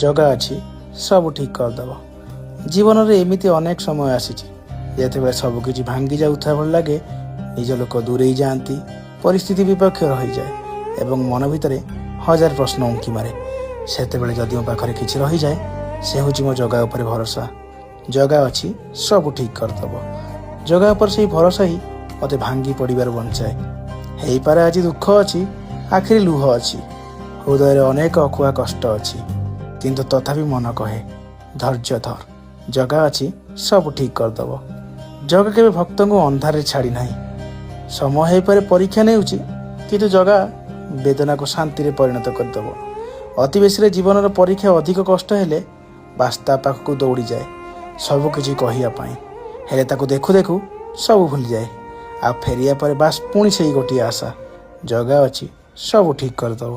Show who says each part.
Speaker 1: ଜଗା ଅଛି ସବୁ ଠିକ୍ କରିଦେବ। ଜୀବନରେ ଏମିତି ଅନେକ ସମୟ ଆସିଛି ଯେତେବେଳେ ସବୁକିଛି ଭାଙ୍ଗି ଯାଉଥିବା ଭଳି ଲାଗେ। ନିଜ ଲୋକ ଦୂରେଇ ଯାଆନ୍ତି, ପରିସ୍ଥିତି ବିପକ୍ଷ ରହିଯାଏ ଏବଂ ମନ ଭିତରେ ହଜାର ପ୍ରଶ୍ନ ଉଙ୍କି ମାରେ। ସେତେବେଳେ ଯଦି ମୋ ପାଖରେ କିଛି ରହିଯାଏ, ସେ ହେଉଛି ମୋ ଜଗା ଉପରେ ଭରସା। ଜଗା ଅଛି ସବୁ ଠିକ୍ କରିଦେବ। ଜଗା ଉପରେ ସେଇ ଭରସା ହିଁ ମୋତେ ଭାଙ୍ଗି ପଡ଼ିବାରୁ ବଞ୍ଚାଏ। ହେଇପାରେ ଆଜି ଦୁଃଖ ଅଛି, ଆଖିରେ ଲୁହ ଅଛି, ହୃଦୟରେ ଅନେକ ଅକୁହା କଷ୍ଟ ଅଛି, କିନ୍ତୁ ତଥାପି ମନ କହେ ଧୈର୍ଯ୍ୟ ଧର, ଜଗା ଅଛି ସବୁ ଠିକ୍ କରିଦେବ। ଜଗା କେବେ ଭକ୍ତଙ୍କୁ ଅନ୍ଧାରରେ ଛାଡ଼ି ନାହିଁ। ସମୟ ହେଇପାରେ ପରୀକ୍ଷା ନେଉଛି, କିନ୍ତୁ ଜଗା ବେଦନାକୁ ଶାନ୍ତିରେ ପରିଣତ କରିଦେବ। ଅତି ବେଶୀରେ ଜୀବନର ପରୀକ୍ଷା ଅଧିକ କଷ୍ଟ ହେଲେ ବାସ୍ ତା ପାଖକୁ ଦୌଡ଼ିଯାଏ ସବୁକିଛି କହିବା ପାଇଁ। ହେଲେ ତାକୁ ଦେଖୁ ଦେଖୁ ସବୁ ଭୁଲିଯାଏ। ଆଉ ଫେରିବା ପରେ ବାସ୍ ପୁଣି ସେଇ ଗୋଟିଏ ଆଶା, ଜଗା ଅଛି ସବୁ ଠିକ୍ କରିଦେବ।